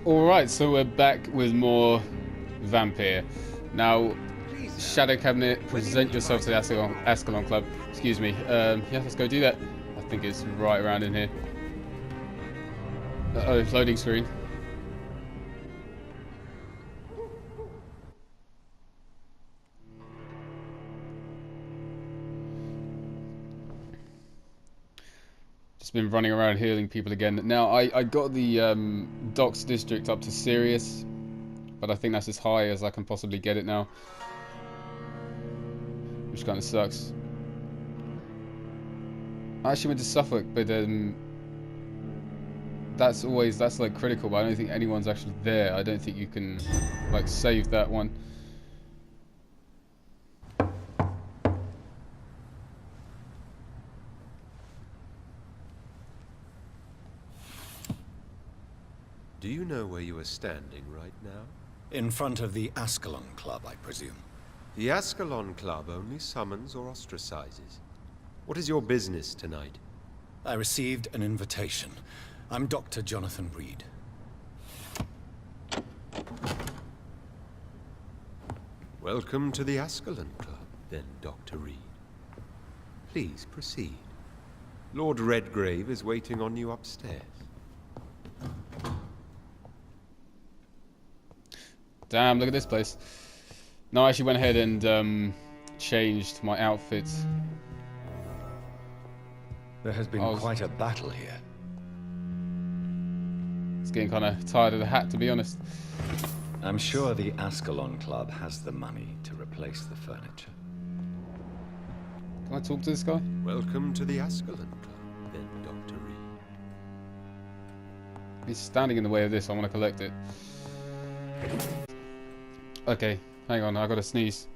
Alright, so we're back with more Vampyr. Now, Shadow Cabinet, present yourself to the Ascalon Club. Excuse me. Yeah, let's go do that. I think it's right around in here. Uh-oh, loading screen. Just been running around healing people again. Now, I got the Docks District up to Serious, but I think that's as high as I can possibly get it now. Which kind of sucks. I actually went to Suffolk, but that's like critical, but I don't think anyone's actually there. I don't think you can like save that one. Do you know where you are standing right now? In front of the Ascalon Club, I presume. The Ascalon Club only summons or ostracizes. What is your business tonight? I received an invitation. I'm Dr. Jonathan Reid. Welcome to the Ascalon Club, then, Dr. Reid. Please proceed. Lord Redgrave is waiting on you upstairs. Damn, look at this place. No, I actually went ahead and changed my outfit. There has been quite a battle here. It's getting kind of tired of the hat, to be honest. I'm sure the Ascalon Club has the money to replace the furniture. Can I talk to this guy? Welcome to the Ascalon Club, then, Dr. Reid. He's standing in the way of this. I want to collect it. Okay, hang on. I gotta sneeze.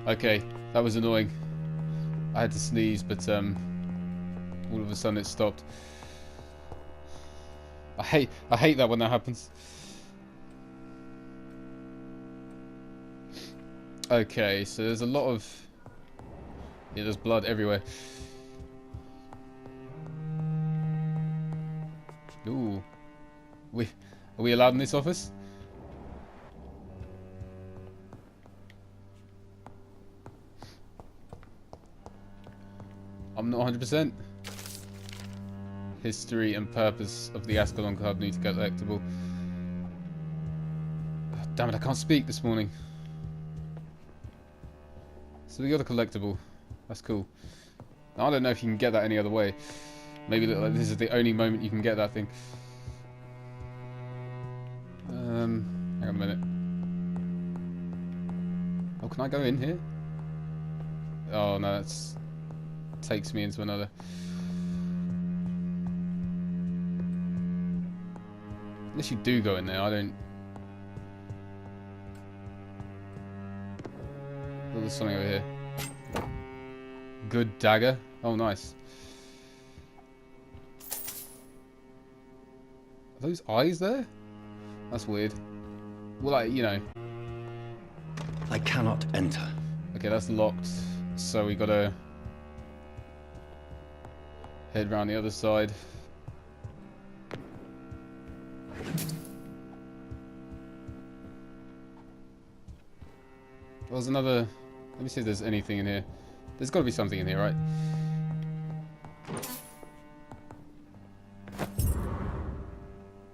Okay, that was annoying. I had to sneeze, but all of a sudden it stopped. I hate that when that happens. Okay, so there's a lot of there's blood everywhere. Ooh, are we allowed in this office? I'm not 100%. History and purpose of the Ascalon Club need to get collectible. Oh, damn it, I can't speak this morning. So we got a collectible. That's cool. I don't know if you can get that any other way. Maybe like, this is the only moment you can get that thing. Hang on a minute. Oh, can I go in here? Oh no, that's takes me into another. Unless you do go in there, I don't. Oh, there's something over here. Good dagger. Oh, nice. Are those eyes there? That's weird. Well, like, you know. I cannot enter. Okay, that's locked. So we gotta head round the other side. There's another. Let me see if there's anything in here. There's got to be something in here, right?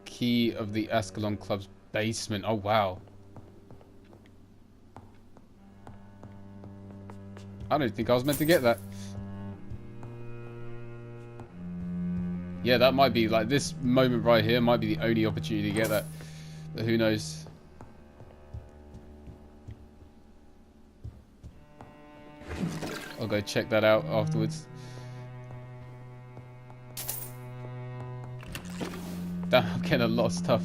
Key of the Ascalon Club's basement. Oh, wow. I don't think I was meant to get that. Yeah, that might be, like, this moment right here might be the only opportunity to get that. But who knows? I'll go check that out afterwards. Damn, I'm getting a lot of stuff.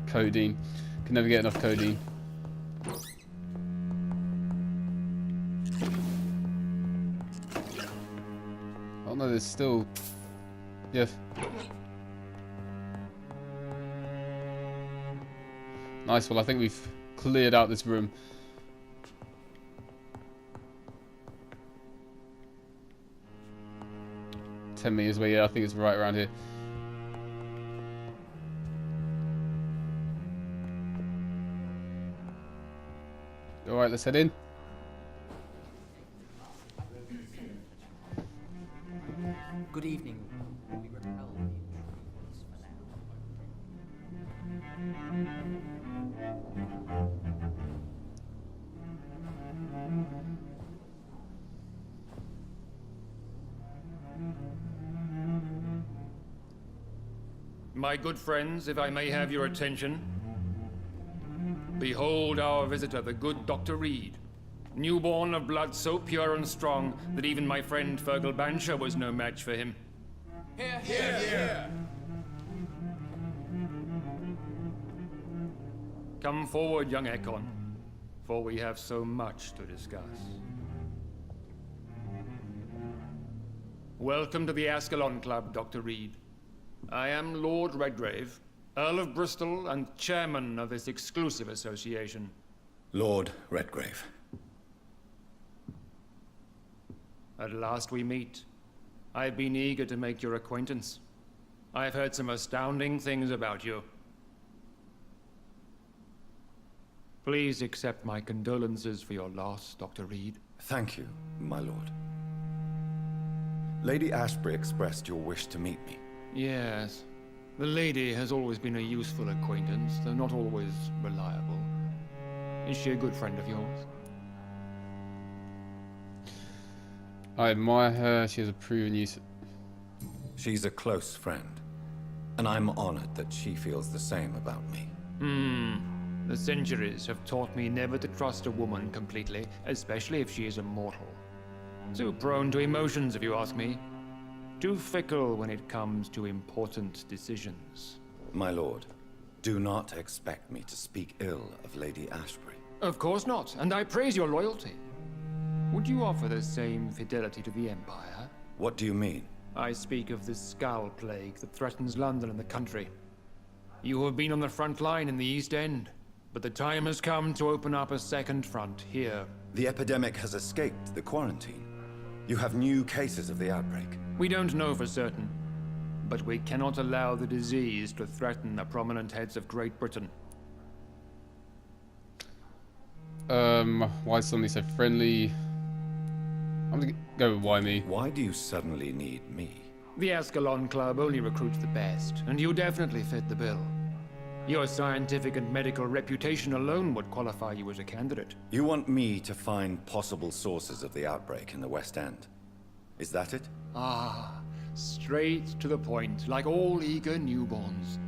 Codeine. Can never get enough codeine. Oh no, there's still... Yeah. Nice, well I think we've cleared out this room. 10 meters away. Yeah, I think it's right around here. Alright, let's head in. Good evening. We repel the intruders for My good friends, if I may have your attention. Behold our visitor, the good Dr. Reid. Newborn of blood so pure and strong that even my friend Fergal Bansher was no match for him. Here, here, here! Come forward, young Ekon, for we have so much to discuss. Welcome to the Ascalon Club, Dr. Reid. I am Lord Redgrave, Earl of Bristol and chairman of this exclusive association. Lord Redgrave. At last we meet. I've been eager to make your acquaintance. I've heard some astounding things about you. Please accept my condolences for your loss, Dr. Reid. Thank you, my lord. Lady Ashbury expressed your wish to meet me. Yes. The lady has always been a useful acquaintance, though not always reliable. Is she a good friend of yours? I admire her. She has a proven use. She's a close friend, and I'm honored that she feels the same about me. The centuries have taught me never to trust a woman completely, especially if she is immortal. Too prone to emotions, if you ask me. Too fickle when it comes to important decisions. My lord, do not expect me to speak ill of Lady Ashbury. Of course not, and I praise your loyalty. Would you offer the same fidelity to the Empire? What do you mean? I speak of the Skull Plague that threatens London and the country. You have been on the front line in the East End, but the time has come to open up a second front here. The epidemic has escaped the quarantine. You have new cases of the outbreak. We don't know for certain, but we cannot allow the disease to threaten the prominent heads of Great Britain. Why suddenly so friendly? I'm gonna go with why me. Why do you suddenly need me? The Ascalon Club only recruits the best, and you definitely fit the bill. Your scientific and medical reputation alone would qualify you as a candidate. You want me to find possible sources of the outbreak in the West End. Is that it? Ah, straight to the point, like all eager newborns.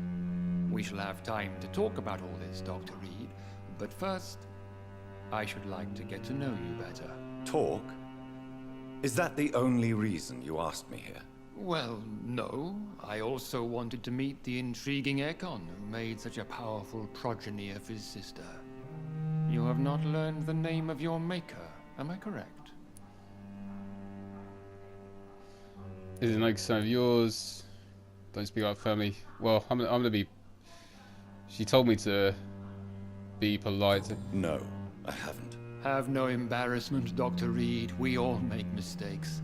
We shall have time to talk about all this, Dr. Reid, but first, I should like to get to know you better. Talk? Is that the only reason you asked me here? Well, no. I also wanted to meet the intriguing Ekon who made such a powerful progeny of his sister. You have not learned the name of your maker, am I correct? Is it like son of yours? Don't speak out firmly. Well, I'm gonna be. She told me to be polite. No, I haven't. Have no embarrassment, Dr. Reid. We all make mistakes.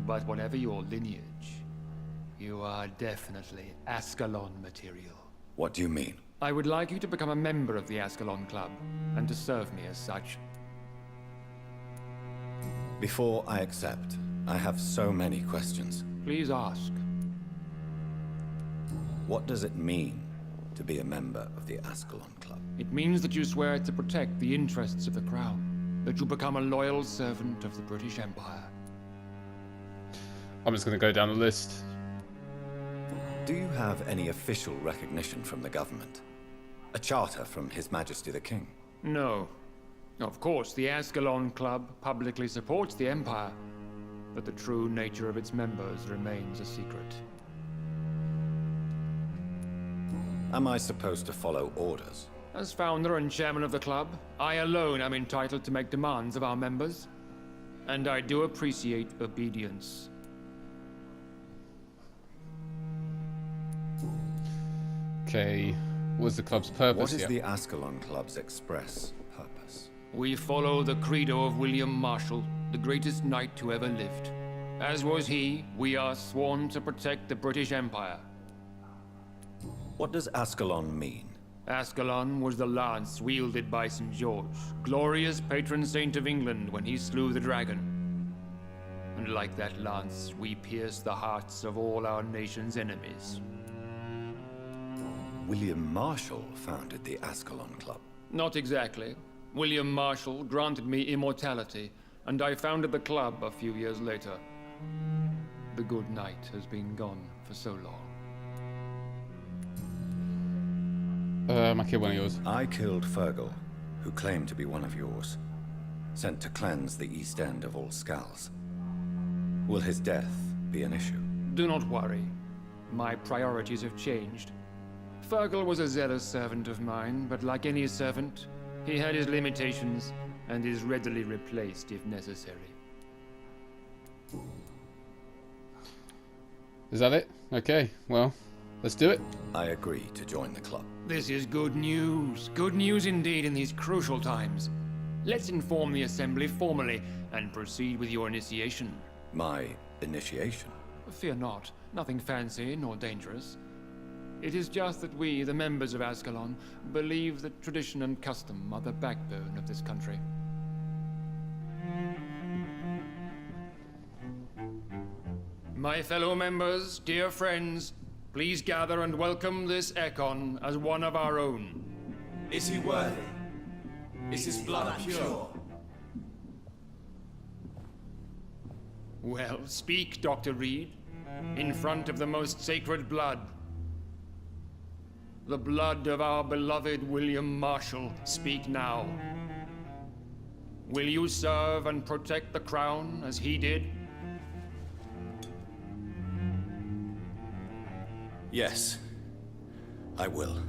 But whatever your lineage, you are definitely Ascalon material. What do you mean? I would like you to become a member of the Ascalon Club, and to serve me as such. Before I accept, I have so many questions. Please ask. What does it mean to be a member of the Ascalon Club? It means that you swear to protect the interests of the Crown, that you become a loyal servant of the British Empire. I'm just gonna go down the list. Do you have any official recognition from the government? A charter from His Majesty the King? No. Of course, the Ascalon Club publicly supports the Empire, but the true nature of its members remains a secret. Am I supposed to follow orders? As founder and chairman of the club, I alone am entitled to make demands of our members, and I do appreciate obedience. Okay, what's the club's purpose? What is here? the Ascalon Club's express purpose? We follow the credo of William Marshall, the greatest knight who ever lived. As was he, we are sworn to protect the British Empire. What does Ascalon mean? Ascalon was the lance wielded by St. George, glorious patron saint of England when he slew the dragon. And like that lance, we pierce the hearts of all our nation's enemies. William Marshall founded the Ascalon Club. Not exactly. William Marshall granted me immortality, and I founded the club a few years later. The good knight has been gone for so long. I killed one of yours. I killed Fergal, who claimed to be one of yours, sent to cleanse the East End of all Skulls. Will his death be an issue? Do not worry. My priorities have changed. Fergal was a zealous servant of mine, but like any servant, he had his limitations and is readily replaced if necessary. Is that it? Okay, well, let's do it. I agree to join the club. This is good news. Good news indeed in these crucial times. Let's inform the Assembly formally and proceed with your initiation. My initiation? Fear not. Nothing fancy nor dangerous. It is just that we, the members of Ascalon, believe that tradition and custom are the backbone of this country. My fellow members, dear friends, please gather and welcome this Ekon as one of our own. Is he worthy? Is his blood pure? Well, speak, Dr. Reid, in front of the most sacred blood. The blood of our beloved William Marshall, speak now. Will you serve and protect the crown as he did? Yes, I will.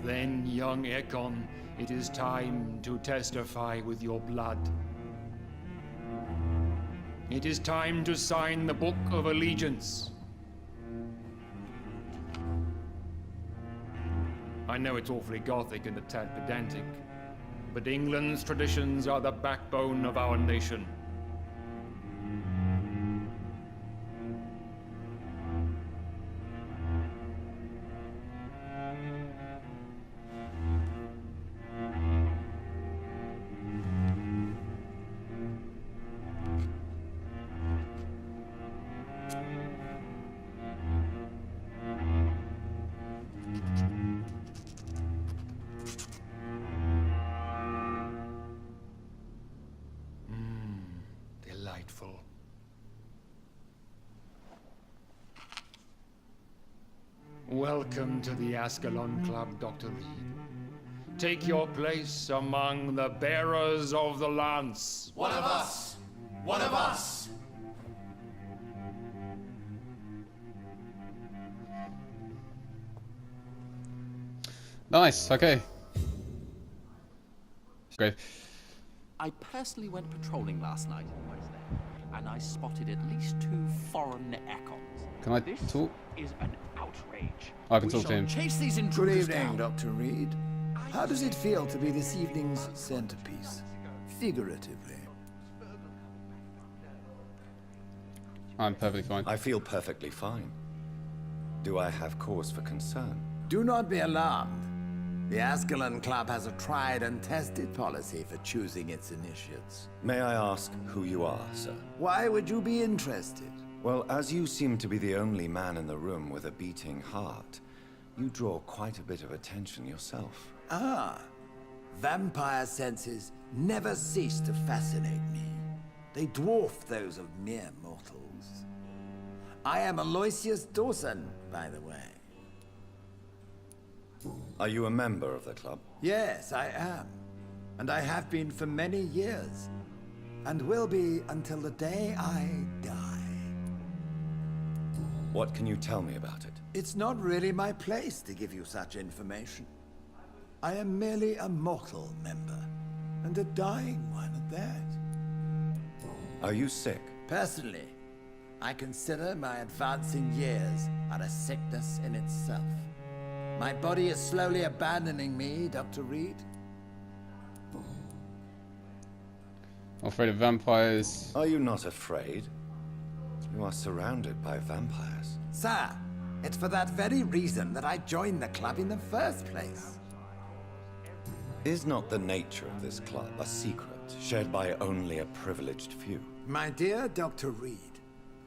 Then, young Ekon, it is time to testify with your blood. It is time to sign the Book of Allegiance. I know it's awfully gothic and a tad pedantic, but England's traditions are the backbone of our nation. Delightful. Welcome to the Ascalon Club, Dr. Reid. Take your place among the bearers of the lance. One of us! One of us! Nice, okay. Great. I personally went patrolling last night in West End, and I spotted at least 2 foreign Ekons. Can I This talk? is an outrage. I can We talk to shall him. chase these Good intruders evening, down. Dr. Reid. How does it feel to be this evening's centerpiece? Figuratively. I'm perfectly fine. I feel perfectly fine. Do I have cause for concern? Do not be alarmed. The Ascalon Club has a tried and tested policy for choosing its initiates. May I ask who you are, sir? Why would you be interested? Well, as you seem to be the only man in the room with a beating heart, you draw quite a bit of attention yourself. Ah, vampire senses never cease to fascinate me. They dwarf those of mere mortals. I am Aloysius Dawson, by the way. Are you a member of the club? Yes, I am. And I have been for many years. And will be until the day I die. What can you tell me about it? It's not really my place to give you such information. I am merely a mortal member, and a dying one at that. Are you sick? Personally, I consider my advancing years are a sickness in itself. My body is slowly abandoning me, Dr. Reid. Afraid of vampires. Are you not afraid? You are surrounded by vampires. Sir, it's for that very reason that I joined the club in the first place. Is not the nature of this club a secret shared by only a privileged few? My dear Dr. Reid,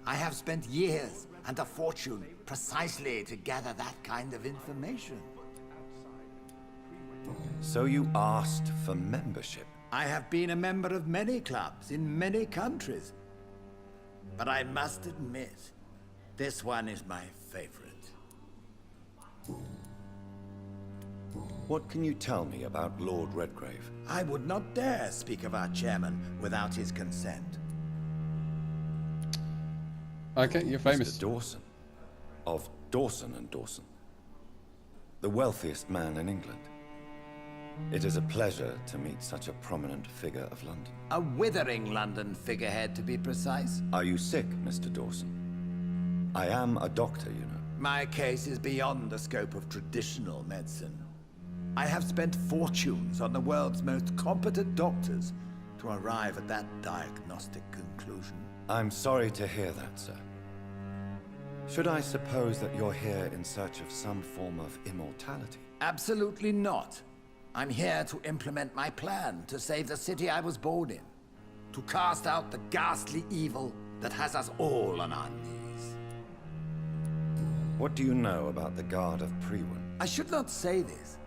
I have spent years and a fortune precisely to gather that kind of information. So you asked for membership? I have been a member of many clubs in many countries. But I must admit, this one is my favorite. What can you tell me about Lord Redgrave? I would not dare speak of our chairman without his consent. Okay, you're famous. Mr. Dawson. Of Dawson and Dawson. The wealthiest man in England. It is a pleasure to meet such a prominent figure of London. A withering London figurehead, to be precise. Are you sick, Mr. Dawson? I am a doctor, you know. My case is beyond the scope of traditional medicine. I have spent fortunes on the world's most competent doctors to arrive at that diagnostic conclusion. I'm sorry to hear that, sir. Should I suppose that you're here in search of some form of immortality? Absolutely not. I'm here to implement my plan to save the city I was born in. To cast out the ghastly evil that has us all on our knees. What do you know about the Guard of Priwen? I should not say this,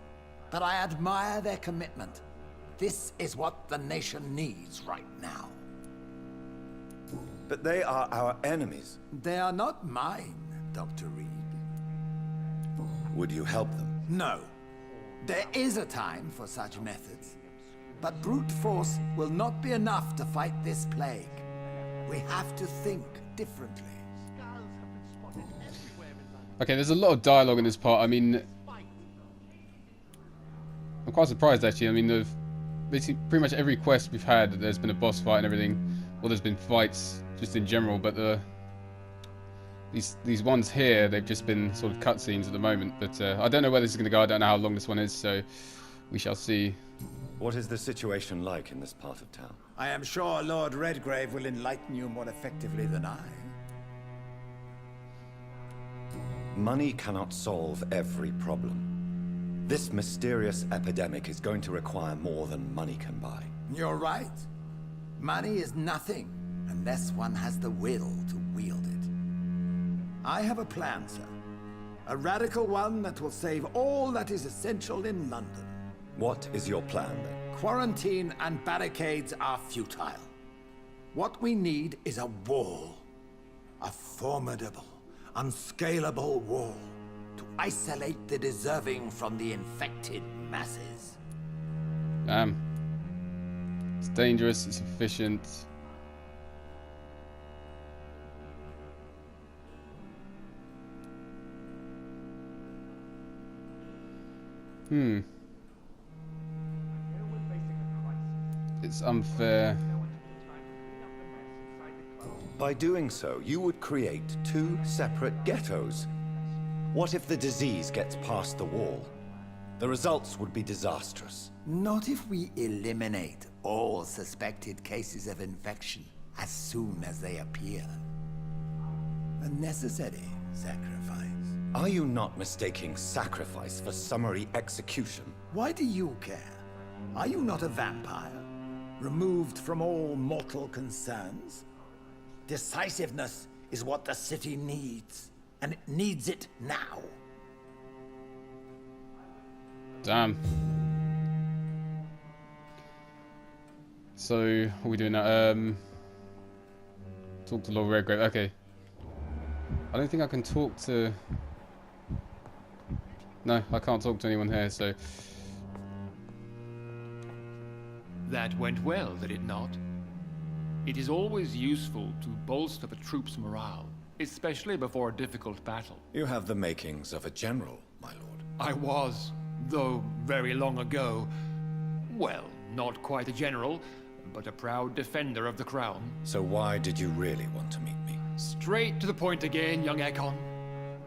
but I admire their commitment. This is what the nation needs right now. But they are our enemies. They are not mine, Dr. Reid. Would you help them? No. There is a time for such methods. But brute force will not be enough to fight this plague. We have to think differently. Okay, there's a lot of dialogue in this part. I mean, I'm quite surprised actually. I mean, basically pretty much every quest we've had, there's been a boss fight and everything. Well, there's been fights just in general, but these ones here, they've just been sort of cutscenes at the moment. But I don't know where this is going to go. I don't know how long this one is, so we shall see. What is the situation like in this part of town? I am sure Lord Redgrave will enlighten you more effectively than I. Money cannot solve every problem. This mysterious epidemic is going to require more than money can buy. You're right. Money is nothing unless one has the will to wield it. I have a plan, sir. A radical one that will save all that is essential in London. What is your plan, then? Quarantine and barricades are futile. What we need is a wall. A formidable, unscalable wall to isolate the deserving from the infected masses. It's dangerous, it's efficient. It's unfair. By doing so, you would create two separate ghettos. What if the disease gets past the wall? The results would be disastrous. Not if we eliminate all suspected cases of infection as soon as they appear. A necessary sacrifice. Are you not mistaking sacrifice for summary execution? Why do you care? Are you not a vampire? Removed from all mortal concerns? Decisiveness is what the city needs, and it needs it now. Damn. So, what are we doing now? Talk to Lord Redgrave. Okay. I don't think I can talk to... No, I can't talk to anyone here, so... That went well, did it not? It is always useful to bolster the troops' morale, especially before a difficult battle. You have the makings of a general, my lord. I was, though very long ago. Well, not quite a general, but a proud defender of the crown. So why did you really want to meet me? Straight to the point again, young Ekon.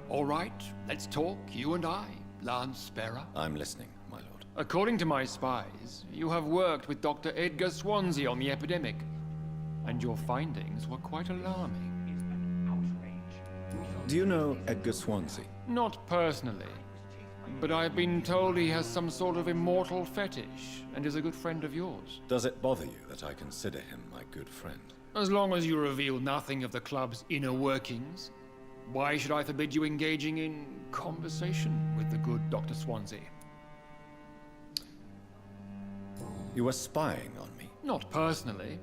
All right, let's talk, you and I, Lance Sparrow. I'm listening, my lord. According to my spies, you have worked with Dr. Edgar Swansea on the epidemic, and your findings were quite alarming. Do you know Edgar Swansea? Not personally, but I've been told he has some sort of immortal fetish and is a good friend of yours. Does it bother you that I consider him my good friend? As long as you reveal nothing of the club's inner workings, why should I forbid you engaging in conversation with the good Dr. Swansea? You were spying on me? Not personally.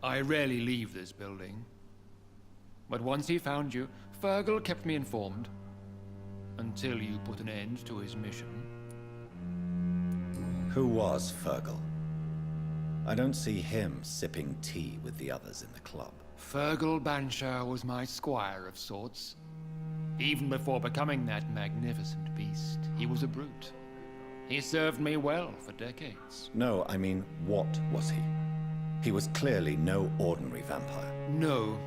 I rarely leave this building. But once he found you, Fergal kept me informed. Until you put an end to his mission. Who was Fergal? I don't see him sipping tea with the others in the club. Fergal Banshire was my squire of sorts. Even before becoming that magnificent beast, he was a brute. He served me well for decades. No, I mean, what was he? He was clearly no ordinary vampire. No,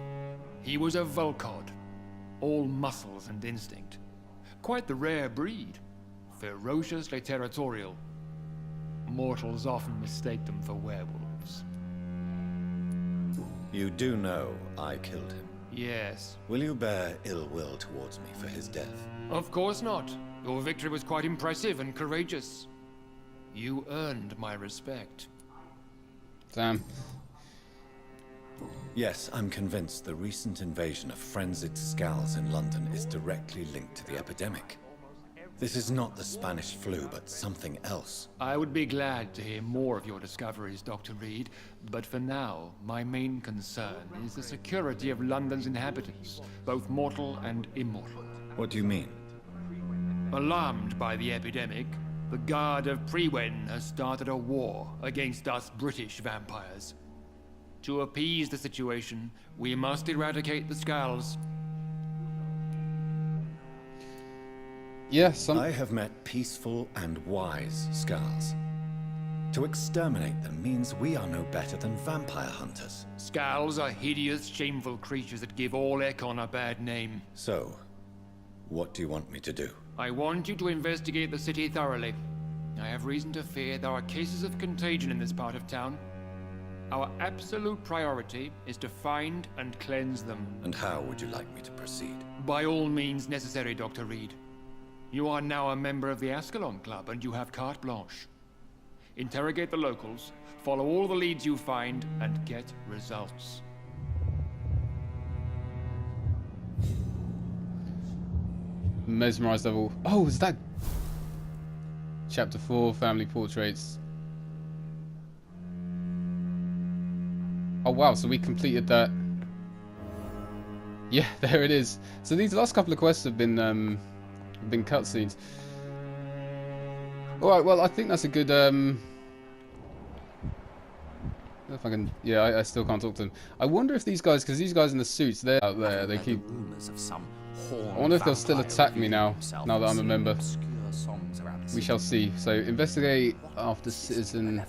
he was a Volcod, all muscles and instinct. Quite the rare breed, ferociously territorial. Mortals often mistake them for werewolves. You do know I killed him. Yes. Will you bear ill will towards me for his death? Of course not. Your victory was quite impressive and courageous. You earned my respect. Damn. Yes, I'm convinced the recent invasion of frenzied Skulls in London is directly linked to the epidemic. This is not the Spanish flu, but something else. I would be glad to hear more of your discoveries, Dr. Reid, but for now, my main concern is the security of London's inhabitants, both mortal and immortal. What do you mean? Alarmed by the epidemic, the Guard of Prewen has started a war against us British vampires. To appease the situation, we must eradicate the Skulls. Yeah, I have met peaceful and wise Skulls. To exterminate them means we are no better than vampire hunters. Skulls are hideous, shameful creatures that give all Ekon a bad name. So, what do you want me to do? I want you to investigate the city thoroughly. I have reason to fear there are cases of contagion in this part of town. Our absolute priority is to find and cleanse them. And how would you like me to proceed? By all means necessary, Dr. Reid. You are now a member of the Ascalon Club, and you have carte blanche. Interrogate the locals, follow all the leads you find, and get results. Mesmerized level. Oh, is that Chapter 4, Family Portraits. Oh wow, so we completed that. Yeah, there it is. So these last couple of quests have been cutscenes. Alright, well I think that's a good if I can, yeah, I still can't talk to them. I wonder if these guys, because these guys in the suits, they're out there, they keep... I wonder if they'll still attack me now that I'm a member. We shall see. So, investigate after citizen...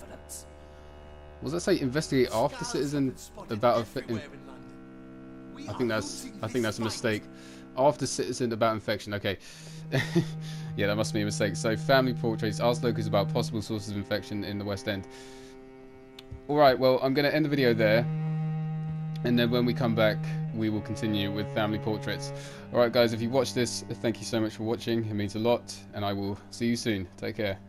What does that say? Investigate after citizen about I think that's a mistake. After citizen about infection, okay. Yeah, that must be a mistake. So, family portraits, ask locals about possible sources of infection in the West End. Alright, well, I'm going to end the video there. And then when we come back, we will continue with family portraits. Alright guys, if you watched this, thank you so much for watching. It means a lot. And I will see you soon. Take care.